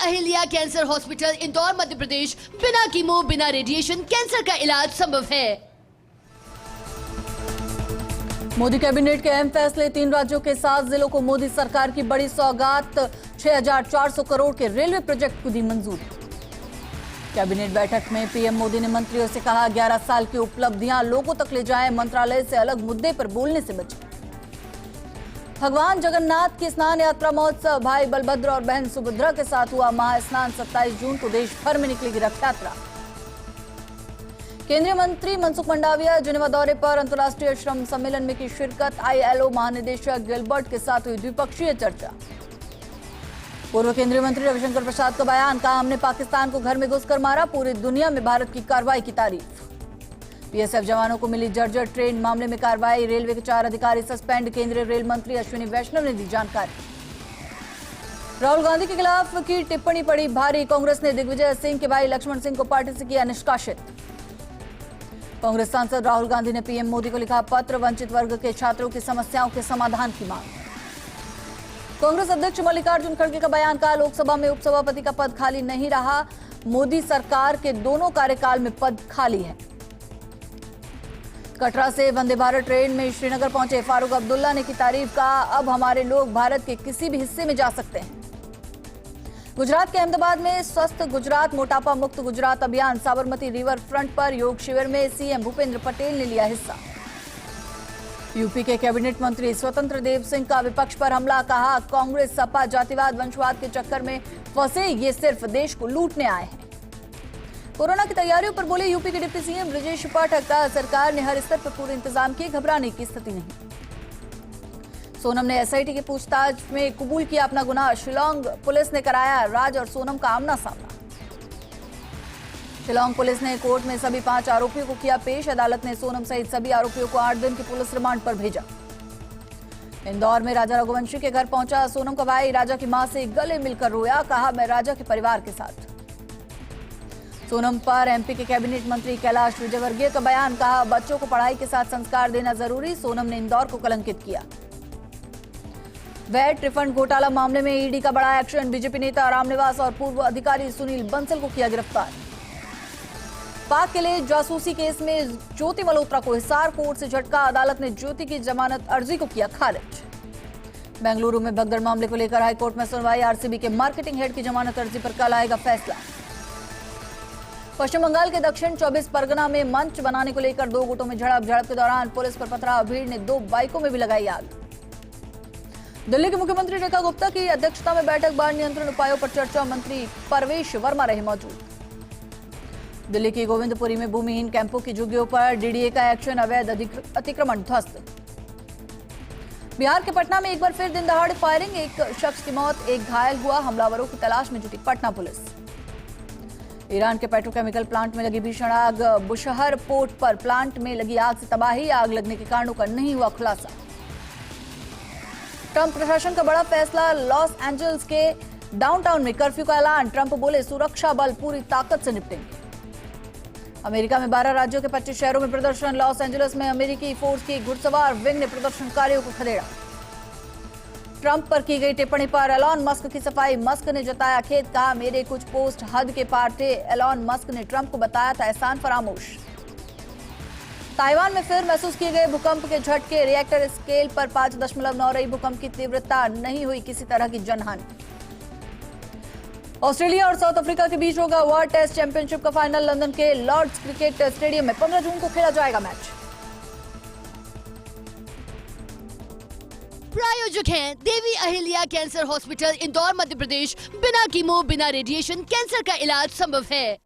Ahilya cancer hospital Indore Madhya Pradesh. बिना chemo बिना radiation cancer का इलाज संभव है। मोदी कैबिनेट के अहम फैसले। 3 राज्यों के 7 जिलों को मोदी सरकार की बड़ी सौगात। 6,400 करोड़ के रेलवे प्रोजेक्ट को दी मंजूरी। कैबिनेट बैठक में पीएम मोदी ने मंत्रियों से कहा 11 साल की उपलब्धियां लोगों तक ले जाएं, मंत्रालय से अलग मुद्दे पर बोलने से बचें। भगवान जगन्नाथ की स्नान यात्रा महोत्सव। भाई बलभद्र और बहन सुभद्रा के साथ हुआ महास्नान। 27 जून को देश भर में निकलेगी रथ यात्रा। केंद्रीय मंत्री मनसुख मंडाविया जिनेवा दौरे पर। अंतर्राष्ट्रीय श्रम सम्मेलन में की शिरकत। ILO महानिदेशक गिलबर्ट के साथ हुई द्विपक्षीय चर्चा। पूर्व केंद्रीय मंत्री रविशंकर प्रसाद का बयान। कहा हमने पाकिस्तान को घर में घुसकर मारा। पूरी दुनिया में भारत की कार्रवाई की तारीफ। बीएसएफ जवानों को मिली जर्जर ट्रेन मामले में कार्रवाई। रेलवे के 4 अधिकारी सस्पेंड। केंद्रीय रेल मंत्री अश्विनी वैष्णव ने दी जानकारी। राहुल गांधी के खिलाफ की टिप्पणी पड़ी भारी। कांग्रेस ने दिग्विजय सिंह के भाई लक्ष्मण सिंह को पार्टी से किया निष्कासित। कांग्रेस सांसद राहुल गांधी ने पीएम मोदी को लिखा पत्र। वंचित वर्ग के छात्रों की समस्याओं के समाधान की मांग। कांग्रेस अध्यक्ष मल्लिकार्जुन खड़गे का बयान। कहा लोकसभा में उपसभापति का पद खाली नहीं रहा। मोदी सरकार के दोनों कार्यकाल में पद खाली है। कटरा से वंदे भारत ट्रेन में श्रीनगर पहुंचे फारूक अब्दुल्ला ने की तारीफ। कहा अब हमारे लोग भारत के किसी भी हिस्से में जा सकते हैं। गुजरात के अहमदाबाद में स्वस्थ गुजरात मोटापा मुक्त गुजरात अभियान। साबरमती रिवर फ्रंट पर योग शिविर में सीएम भूपेंद्र पटेल ने लिया हिस्सा। यूपी के कैबिनेट मंत्री स्वतंत्र देव सिंह का विपक्ष पर हमला। कहा कांग्रेस सपा जातिवाद वंशवाद के चक्कर में फंसे, ये सिर्फ देश को लूटने आए हैं। कोरोना की तैयारियों पर बोले यूपी के डिप्टी सीएम ब्रजेश पाठक। का सरकार ने हर स्तर पर पूरे इंतजाम किए, घबराने की स्थिति नहीं। सोनम ने एसआईटी की पूछताछ में कबूल किया अपना गुनाह। शिलांग पुलिस ने कराया राज और सोनम का आमना सामना। शिलांग पुलिस ने कोर्ट में सभी 5 आरोपियों को किया पेश। अदालत ने सोनम सहित सभी आरोपियों को 8 दिन की पुलिस रिमांड पर भेजा। इंदौर में राजा रघुवंशी के घर पहुंचा सोनम का भाई। राजा की मां से गले मिलकर रोया। कहा मैं राजा के परिवार के साथ। सोनम पर एमपी के कैबिनेट मंत्री कैलाश विजयवर्गीय का बयान। कहा बच्चों को पढ़ाई के साथ संस्कार देना जरूरी। सोनम ने इंदौर को कलंकित किया। वैट रिफंड घोटाला मामले में ईडी का बड़ा एक्शन। बीजेपी नेता रामनिवास और पूर्व अधिकारी सुनील बंसल को किया गिरफ्तार। पाक के लिए जासूसी केस में ज्योति मल्होत्रा को हिसार कोर्ट से झटका। अदालत ने ज्योति की जमानत अर्जी को किया खारिज। बेंगलुरु में भगदड़ मामले को लेकर हाईकोर्ट में सुनवाई। आरसीबी के मार्केटिंग हेड की जमानत अर्जी पर कल आएगा फैसला। पश्चिम बंगाल के दक्षिण 24 परगना में मंच बनाने को लेकर 2 गुटों में झड़प के दौरान पुलिस पर पथराव। भीड़ ने 2 बाइकों में भी लगाई आग। दिल्ली के मुख्यमंत्री रेखा गुप्ता की अध्यक्षता में बैठक। बाढ़ नियंत्रण उपायों पर चर्चा। मंत्री परवेश वर्मा रहे मौजूद। दिल्ली की गोविंदपुरी में भूमिहीन कैंपों की झुग्गियों पर डीडीए का एक्शन। अवैध अतिक्रमण ध्वस्त। बिहार के पटना में एक बार फिर दिन दहाड़े फायरिंग। एक शख्स की मौत, एक घायल हुआ। हमलावरों की तलाश में जुटी पटना पुलिस। ईरान के पेट्रोकेमिकल प्लांट में लगी भीषण आग। बुशहर पोर्ट पर प्लांट में लगी आग से तबाही। आग लगने के कारणों का नहीं हुआ खुलासा। ट्रंप प्रशासन का बड़ा फैसला। लॉस एंजल्स के डाउनटाउन में कर्फ्यू का ऐलान। ट्रंप बोले सुरक्षा बल पूरी ताकत से निपटेंगे। अमेरिका में 12 राज्यों के 25 शहरों में प्रदर्शन। लॉस एंजल्स में अमेरिकी फोर्स की घुड़सवार विंग ने प्रदर्शनकारियों को खदेड़ा। ट्रंप पर की गई टिप्पणी पर एलॉन मस्क की सफाई। मस्क ने जताया खेद। कहा मेरे कुछ पोस्ट हद के पार थे। एलॉन मस्क ने ट्रंप को बताया था एहसान फरामोश। ताइवान में फिर महसूस किए गए भूकंप के झटके। रिएक्टर स्केल पर 5.9 रही भूकंप की तीव्रता। नहीं हुई किसी तरह की जनहानि। ऑस्ट्रेलिया और साउथ अफ्रीका के बीच होगा वर्ल्ड टेस्ट चैंपियनशिप का फाइनल। लंदन के लॉर्ड्स क्रिकेट स्टेडियम में 15 जून को खेला जाएगा मैच। प्रायोजक हैं देवी अहिल्या कैंसर हॉस्पिटल इंदौर मध्य प्रदेश। बिना कीमो बिना रेडिएशन कैंसर का इलाज संभव है।